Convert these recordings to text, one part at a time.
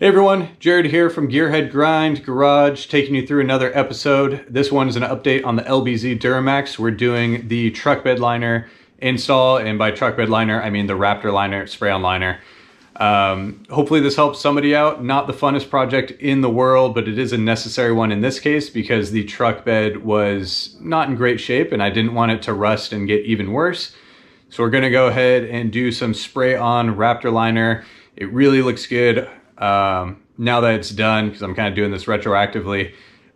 Hey everyone, Jared here from Gearhead Grind Garage, taking you through another episode. This one is an update on the LBZ Duramax. We're doing the truck bed liner install, and by truck bed liner, I mean the Raptor liner, spray-on liner. Hopefully this helps somebody out. Not the funnest project in the world, but it is a necessary one in this case because the truck bed was not in great shape and I didn't want it to rust and get even worse. So we're gonna go ahead and do some spray-on Raptor liner. It really looks good. Now that it's done, because I'm kind of doing this retroactively,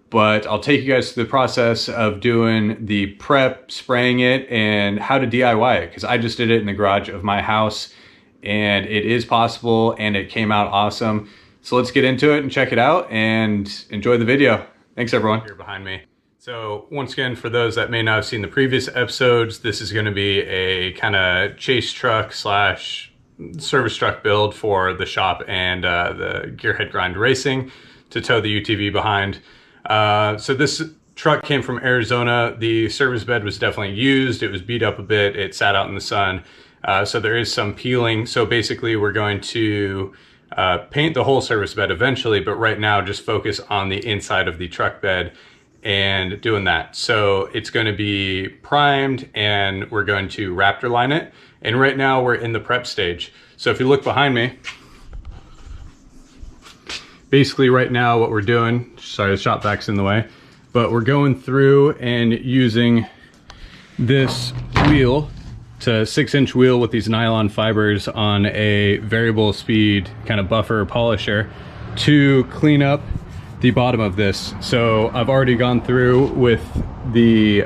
but I'll take you guys through the process of doing the prep, spraying it, and how to DIY it, because I just did it in the garage of my house and it is possible and it came out awesome. So let's get into it and check it out and enjoy the video. Thanks everyone. Here behind me. So once again, for those that may not have seen the previous episodes, this is going to be a kind of chase truck slash service truck build for the shop and the Gearhead Grind Racing to tow the UTV behind. So this truck came from Arizona. The service bed was definitely used. It was beat up a bit. It sat out in the sun. So there is some peeling. So basically we're going to paint the whole service bed eventually, but right now just focus on the inside of the truck bed and doing that. So it's going to be primed and we're going to Raptor line it. And right now we're in the prep stage. So if you look behind me, basically right now what we're doing, sorry the shop vac's in the way, but we're going through and using this wheel, it's a 6-inch wheel with these nylon fibers on a variable speed kind of buffer polisher to clean up the bottom of this. So I've already gone through with the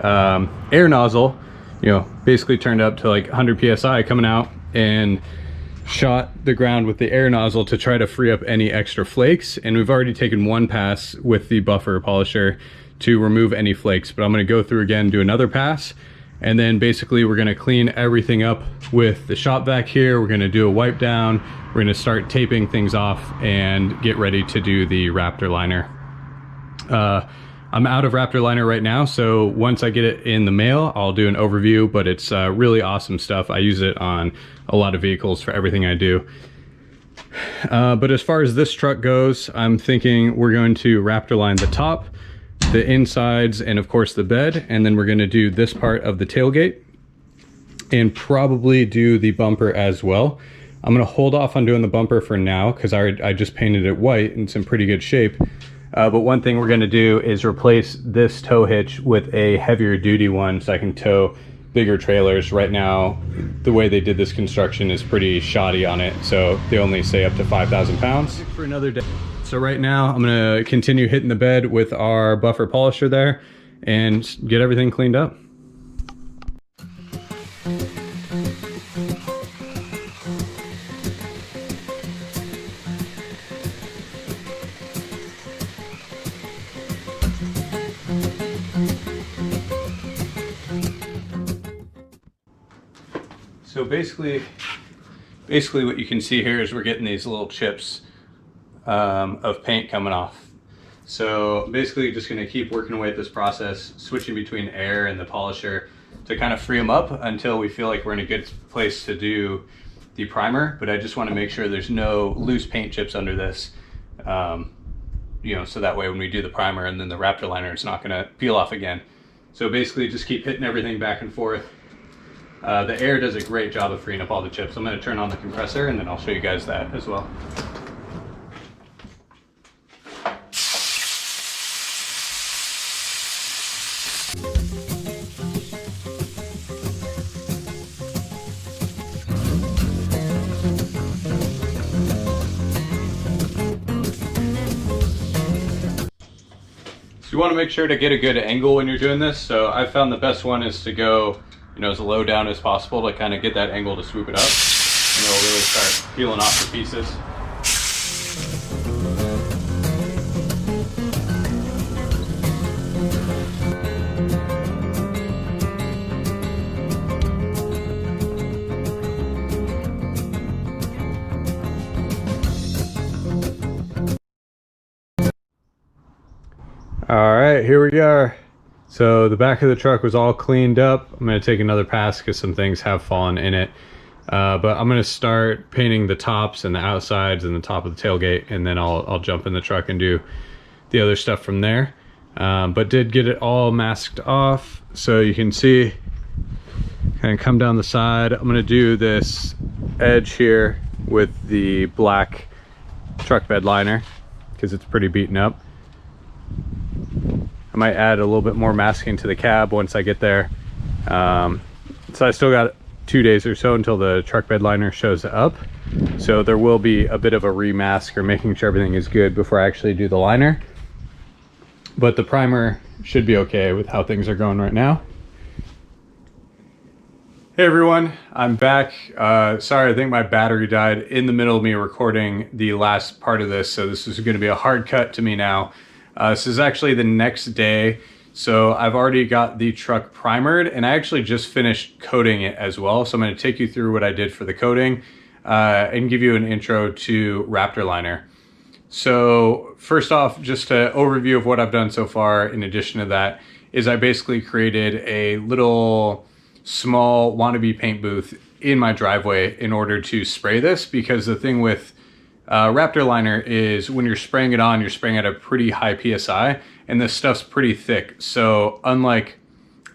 air nozzle, you know, basically turned up to like 100 psi coming out, and shot the ground with the air nozzle to try to free up any extra flakes. And we've already taken one pass with the buffer polisher to remove any flakes, but I'm going to go through again, do another pass, and then basically we're going to clean everything up with the shop vac here. We're going to do a wipe down. We're going to start taping things off and get ready to do the Raptor liner. I'm out of Raptor liner right now, so once I get it in the mail, I'll do an overview, but it's really awesome stuff. I use it on a lot of vehicles for everything I do. But as far as this truck goes, I'm thinking we're going to Raptor line the top, the insides, and of course the bed, and then we're going to do this part of the tailgate and probably do the bumper as well. I'm going to hold off on doing the bumper for now because I just painted it white and it's in pretty good shape. But one thing we're going to do is replace this tow hitch with a heavier duty one so I can tow bigger trailers. Right now, the way they did this construction is pretty shoddy on it, so they only say up to 5,000 pounds. For another day. So right now, I'm going to continue hitting the bed with our buffer polisher there and get everything cleaned up. So basically what you can see here is we're getting these little chips of paint coming off. So basically just going to keep working away at this process, switching between air and the polisher to kind of free them up until we feel like we're in a good place to do the primer. But I just want to make sure there's no loose paint chips under this, you know, so that way when we do the primer and then the Raptor liner, it's not going to peel off again. So basically just keep hitting everything back and forth. The air does a great job of freeing up all the chips. I'm going to turn on the compressor and then I'll show you guys that as well. So you want to make sure to get a good angle when you're doing this. So I found the best one is to go, you know, as low down as possible to kind of get that angle to swoop it up, and it'll really start peeling off the pieces. All right, here we are. So the back of the truck was all cleaned up. I'm going to take another pass because some things have fallen in it. But I'm gonna start painting the tops and the outsides and the top of the tailgate, and then I'll jump in the truck and do the other stuff from there. But did get it all masked off, so you can see kind of come down the side. I'm gonna do this edge here with the black truck bed liner because it's pretty beaten up. I might add a little bit more masking to the cab once I get there. So I still got 2 days or so until the truck bed liner shows up. So there will be a bit of a remask or making sure everything is good before I actually do the liner. But the primer should be okay with how things are going right now. Hey everyone, I'm back. Sorry, I think my battery died in the middle of me recording the last part of this, so this is going to be a hard cut to me now. This is actually the next day, so I've already got the truck primered, and I actually just finished coating it as well. So I'm going to take you through what I did for the coating and give you an intro to Raptor liner. So first off, just an overview of what I've done so far in addition to that is I basically created a little small wannabe paint booth in my driveway in order to spray this, because the thing with Raptor liner is when you're spraying it on, you're spraying at a pretty high PSI, and this stuff's pretty thick. So unlike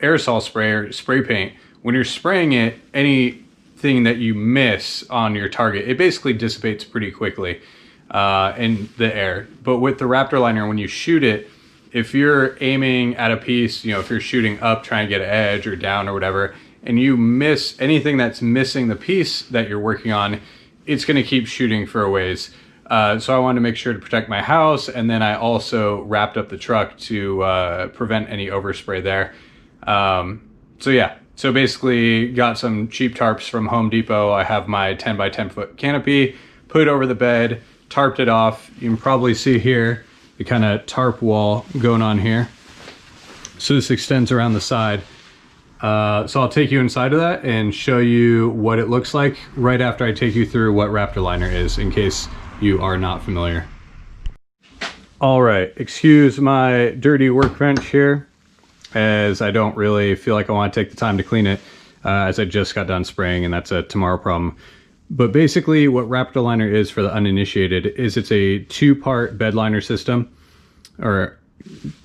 aerosol spray or spray paint, when you're spraying it, anything that you miss on your target, it basically dissipates pretty quickly in the air. But with the Raptor liner, when you shoot it, if you're aiming at a piece, you know, if you're shooting up, trying to get an edge or down or whatever, and you miss anything that's missing the piece that you're working on, it's going to keep shooting for a ways. So I wanted to make sure to protect my house, and then I also wrapped up the truck to prevent any overspray there. So yeah, so basically got some cheap tarps from Home Depot. I have my 10 by 10 foot canopy, put it over the bed, tarped it off. You can probably see here the kind of tarp wall going on here. So this extends around the side. So I'll take you inside of that and show you what it looks like right after I take you through what Raptor liner is, in case you are not familiar. All right, excuse my dirty workbench here, as I don't really feel like I want to take the time to clean it, as I just got done spraying, and that's a tomorrow problem. But basically what Raptor liner is, for the uninitiated, is it's a 2-part bed liner system, or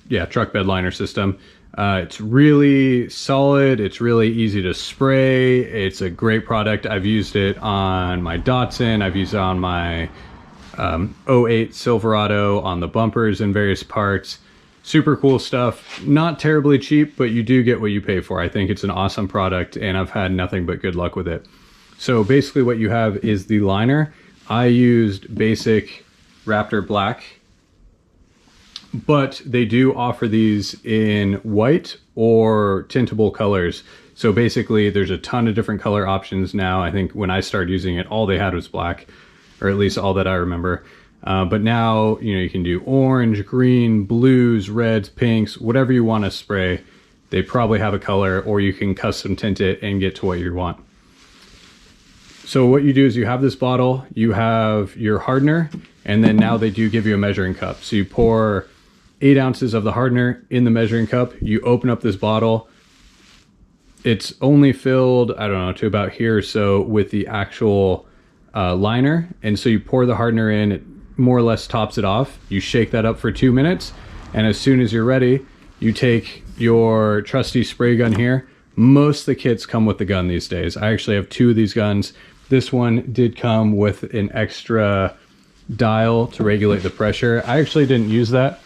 yeah, truck bed liner system. It's really solid. It's really easy to spray. It's a great product. I've used it on my Datsun. I've used it on my 08 Silverado, on the bumpers in various parts. Super cool stuff. Not terribly cheap, but you do get what you pay for. I think it's an awesome product, and I've had nothing but good luck with it. So basically what you have is the liner. I used basic Raptor black, but they do offer these in white or tintable colors. So basically there's a ton of different color options now. I think when I started using it, all they had was black, or at least all that I remember. But now, you know, you can do orange, green, blues, reds, pinks, whatever you want to spray. They probably have a color, or you can custom tint it and get to what you want. So what you do is you have this bottle, you have your hardener, and then now they do give you a measuring cup. So you pour 8 ounces of the hardener in the measuring cup, you open up this bottle. It's only filled, I don't know, to about here or so with the actual liner. And so you pour the hardener in, it more or less tops it off. You shake that up for 2 minutes, and as soon as you're ready, you take your trusty spray gun here. Most of the kits come with the gun these days. I actually have 2 of these guns. This one did come with an extra dial to regulate the pressure. I actually didn't use that,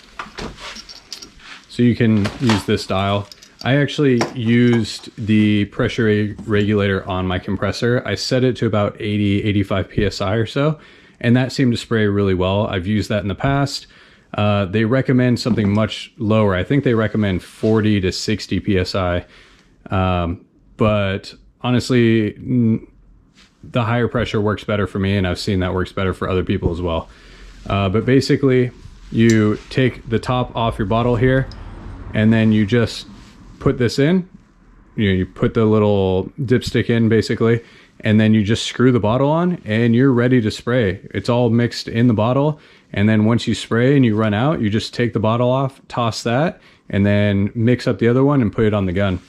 so you can use this dial. I actually used the pressure regulator on my compressor. I set it to about 80-85 PSI or so, and that seemed to spray really well. I've used that in the past. They recommend something much lower. I think they recommend 40 to 60 PSI. But honestly, the higher pressure works better for me, and I've seen that works better for other people as well. But basically, you take the top off your bottle here, and then you just put this in. You put the little dipstick in, basically, and then you just screw the bottle on, and you're ready to spray. It's all mixed in the bottle, and then once you spray and you run out, you just take the bottle off, toss that, and then mix up the other one and put it on the gun.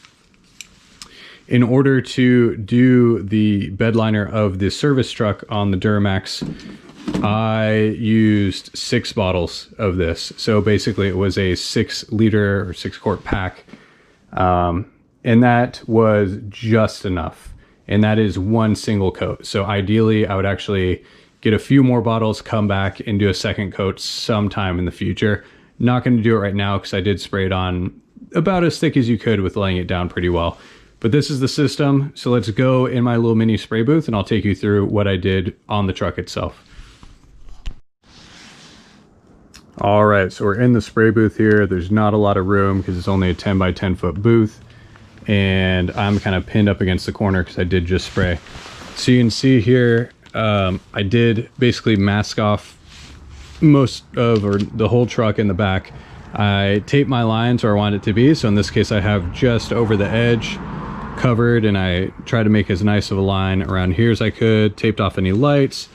In order to do the bed liner of the service truck on the Duramax, I used 6 bottles of this. So basically it was a 6-liter or 6-quart pack. And that was just enough. And that is one single coat. So ideally I would actually get a few more bottles, come back and do a second coat sometime in the future. Not going to do it right now because I did spray it on about as thick as you could with laying it down pretty well. But this is the system. So let's go in my little mini spray booth and I'll take you through what I did on the truck itself. All right, so we're in the spray booth here. There's not a lot of room because it's only a 10 by 10 foot booth. And I'm kind of pinned up against the corner because I did just spray. So you can see here, I did basically mask off most of, or the whole truck in the back. I taped my lines where I want it to be. So in this case, I have just over the edge covered, and I tried to make as nice of a line around here as I could, taped off any lights,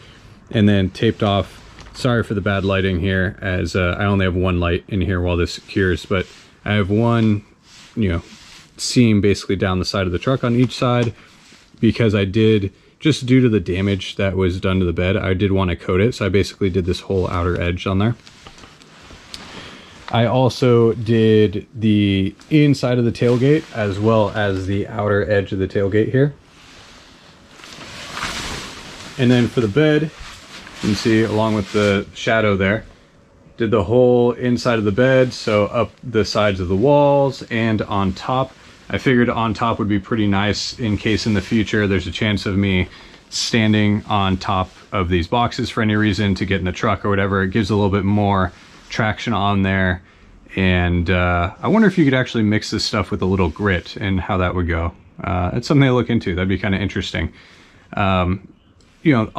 and then taped off, sorry for the bad lighting here, as I only have one light in here while this cures, but I have one, seam basically down the side of the truck on each side, because I did, just due to the damage that was done to the bed, I did want to coat it, so I basically did this whole outer edge on there. I also did the inside of the tailgate as well as the outer edge of the tailgate here. And then for the bed, you can see along with the shadow there, did the whole inside of the bed, so up the sides of the walls and on top. I figured on top would be pretty nice in case in the future there's a chance of me standing on top of these boxes for any reason to get in the truck or whatever. It gives a little bit more traction on there. And I wonder if you could actually mix this stuff with a little grit and how that would go. It's something to look into. That'd be kind of interesting. I'll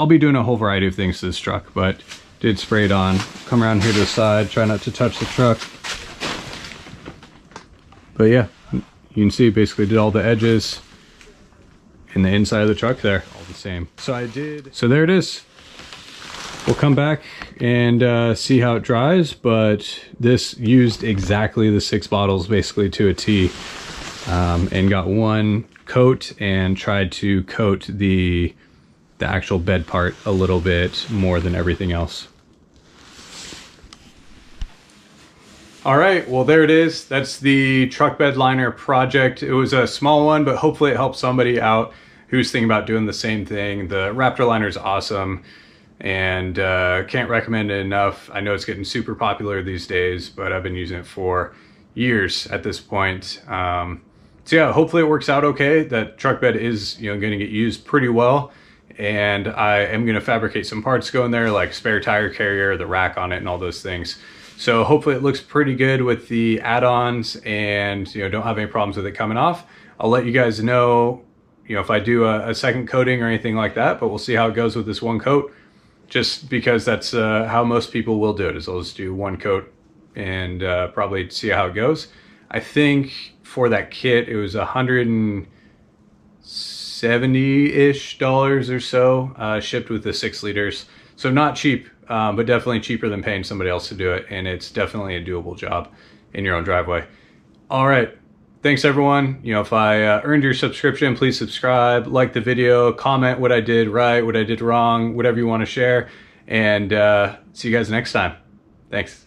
be doing a whole variety of things to this truck, but did spray it on. Come around here to the side, try not to touch the truck. But yeah, you can see basically did all the edges in the inside of the truck there, all the same. So there it is. We'll come back and see how it dries, but this used exactly the 6 bottles basically to a T, and got one coat and tried to coat the actual bed part a little bit more than everything else. All right, well there it is. That's the truck bed liner project. It was a small one, but hopefully it helps somebody out who's thinking about doing the same thing. The Raptor liner is awesome. And can't recommend it enough. I know it's getting super popular these days, but I've been using it for years at this point. So yeah, hopefully it works out okay. That truck bed is going to get used pretty well, and I am going to fabricate some parts go in there, like spare tire carrier, the rack on it, and all those things. So hopefully it looks pretty good with the add-ons, and don't have any problems with it coming off. I'll let you guys know, if I do a second coating or anything like that. But we'll see how it goes with this one coat. Just because that's how most people will do it, is they'll just do one coat and probably see how it goes. I think for that kit, it was $170-ish or so, shipped with the 6 liters. So not cheap, but definitely cheaper than paying somebody else to do it. And it's definitely a doable job in your own driveway. All right. Thanks everyone. If I earned your subscription, please subscribe, like the video, comment what I did right, what I did wrong, whatever you want to share, and see you guys next time. Thanks.